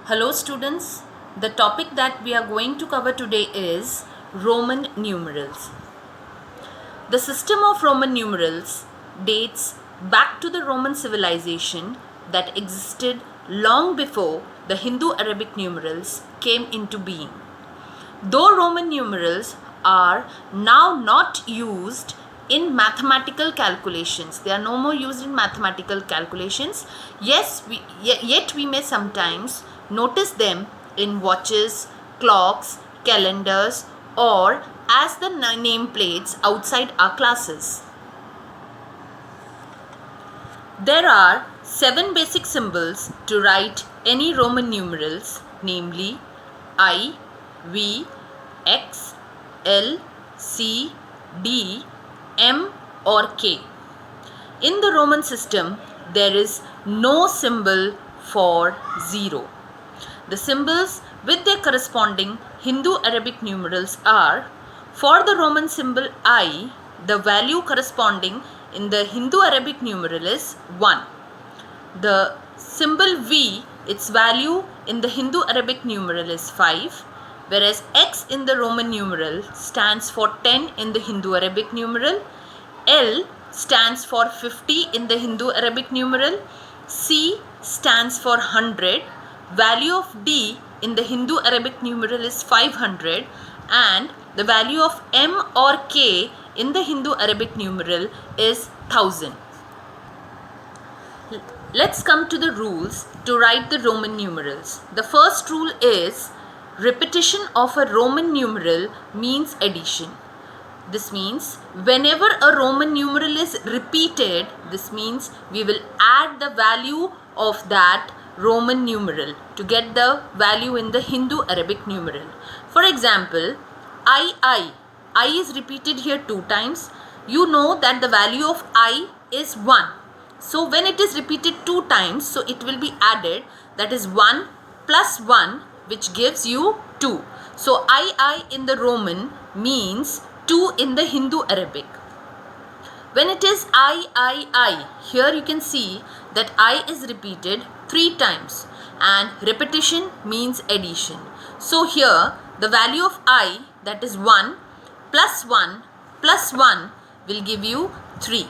Hello students, the topic that we are going to cover today is Roman numerals. The system of Roman numerals dates back to the Roman civilization that existed long before the Hindu-Arabic numerals came into being. Though Roman numerals are now not used in mathematical calculations, they are no more used in mathematical calculations. Yet we may sometimes notice them in watches, clocks, calendars, or as the nameplates outside our classes. There are 7 basic symbols to write any Roman numerals, namely I, V, X, L, C, D, M or K. In the Roman system, there is no symbol for 0. The symbols with their corresponding Hindu-Arabic numerals are: for the Roman symbol I, the value corresponding in the Hindu-Arabic numeral is 1. The symbol V, its value in the Hindu-Arabic numeral is 5, whereas X in the Roman numeral stands for 10 in the Hindu-Arabic numeral, L stands for 50 in the Hindu-Arabic numeral, C stands for 100, value of D in the Hindu-Arabic numeral is 500, and the value of M or K in the Hindu-Arabic numeral is 1000. Let's come to the rules to write the Roman numerals. The first rule is repetition of a Roman numeral means addition. This means whenever a Roman numeral is repeated, this means we will add the value of that Roman numeral to get the value in the Hindu-Arabic numeral. For example, I is repeated here 2 times. You know that the value of I is 1. So when it is repeated 2 times, so it will be added, that is 1 plus 1, which gives you 2. So I in the Roman means 2 in the Hindu-Arabic. When it is I, here you can see that I is repeated 3 times and repetition means addition. So here the value of I, that is 1 plus 1 plus 1 will give you 3.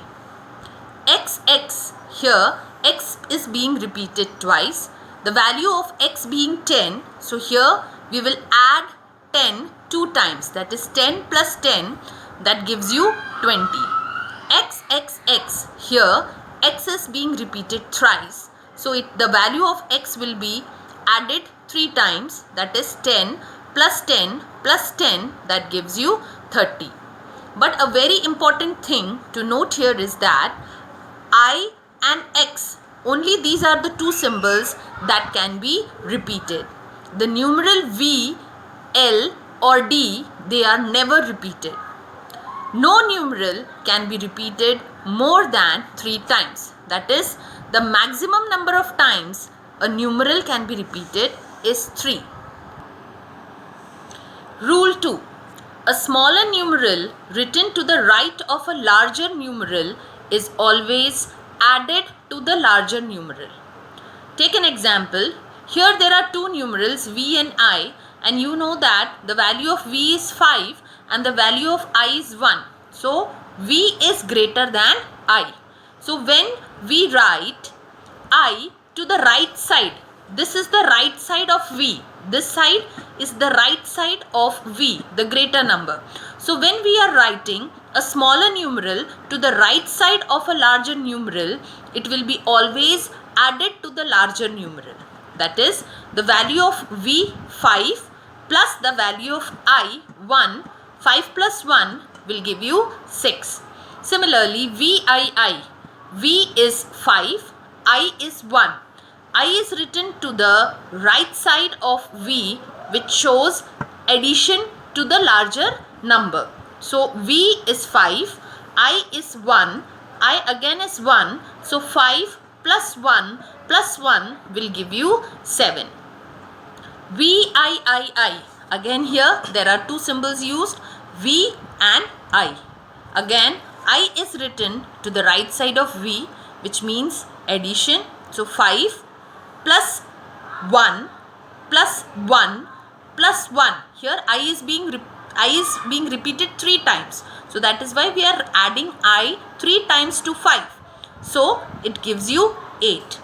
X, here X is being repeated twice. The value of X being 10, so here we will add 10 2 times, that is 10 plus 10, that gives you 20. X, here X is being repeated thrice, so the value of X will be added 3 times, that is 10 plus 10 plus 10, that gives you 30. But a very important thing to note here is that I and X, only these are the 2 symbols that can be repeated. The numeral V, L or D, they are never repeated. No numeral can be repeated more than 3 times. That is, the maximum number of times a numeral can be repeated is 3. Rule 2. A smaller numeral written to the right of a larger numeral is always added to the larger numeral. Take an example. Here there are 2 numerals V and I, and you know that the value of V is 5 and the value of I is 1. So V is greater than I. So when we write I to the right side, this is the right side of V. This side is the right side of V, the greater number. So when we are writing a smaller numeral to the right side of a larger numeral, it will be always added to the larger numeral. That is, the value of V 5 plus the value of I 1. 5 plus 1 will give you 6. Similarly, VII. V is 5, I is 1. I is written to the right side of V, which shows addition to the larger number. So V is 5, I is 1, I again is 1. So 5 plus 1 plus 1 will give you 7. VIII. Again here there are 2 symbols used, V and I. Again I is written to the right side of V, which means addition. So 5 plus 1 plus 1 plus 1. Here I is being repeated 3 times. So that is why we are adding I 3 times to 5. So it gives you 8.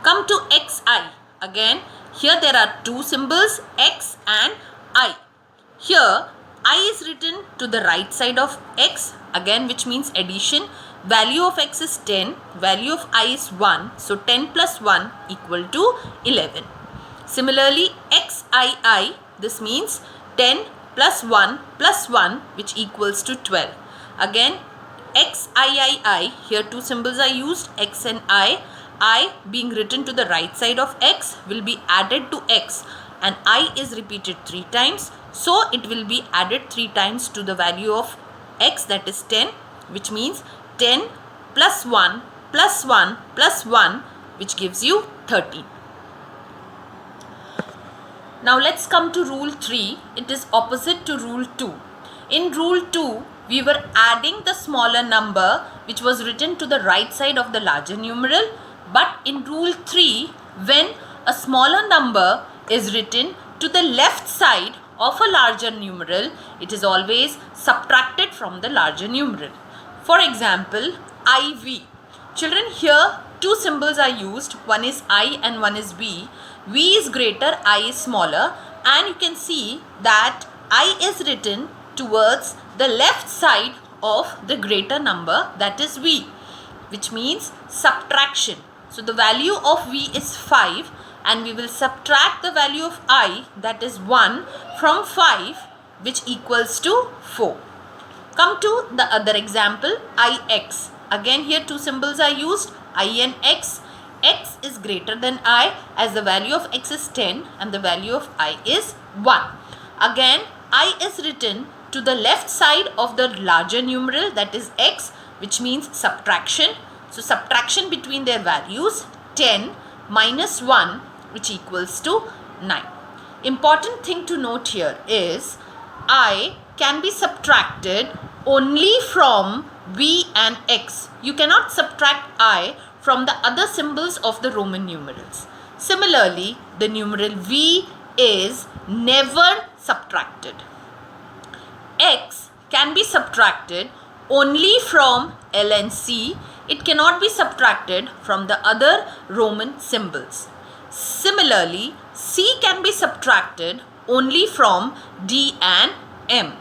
Come to xi. Again, here there are two symbols, x and I. Here I is written to the right side of x, again, which means addition. Value of x is 10, value of I is 1. So 10 plus 1 equal to 11. Similarly, xii, this means 10 plus 1 plus 1, which equals to 12. Again, xii, here two symbols are used, x and I being written to the right side of x will be added to x, and I is repeated 3 times. So it will be added 3 times to the value of x, that is 10, which means 10 plus 1 plus 1 plus 1, which gives you 13. Now let's come to rule 3. It is opposite to rule 2. In rule 2, we were adding the smaller number which was written to the right side of the larger numeral. But in rule 3, when a smaller number is written to the left side of a larger numeral, it is always subtracted from the larger numeral. For example, IV. Children, here two symbols are used. One is I and one is V. V is greater, I is smaller, and you can see that I is written towards the left side of the greater number, that is V, which means subtraction. So the value of V is 5, and we will subtract the value of I, that is 1, from 5, which equals to 4. Come to the other example, IX. Again, here two symbols are used, I and X. X is greater than I, as the value of X is 10 and the value of I is 1. Again, I is written to the left side of the larger numeral, that is X, which means subtraction. So subtraction between their values, 10 minus 1, which equals to 9. Important thing to note here is I can be subtracted only from V and X. You cannot subtract I from the other symbols of the Roman numerals. Similarly, the numeral V is never subtracted. X can be subtracted only from L and C. It cannot be subtracted from the other Roman symbols. Similarly, C can be subtracted only from D and M.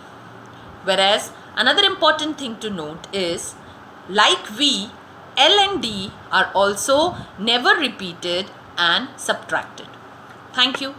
Whereas another important thing to note is, like V, L and D are also never repeated and subtracted. Thank you.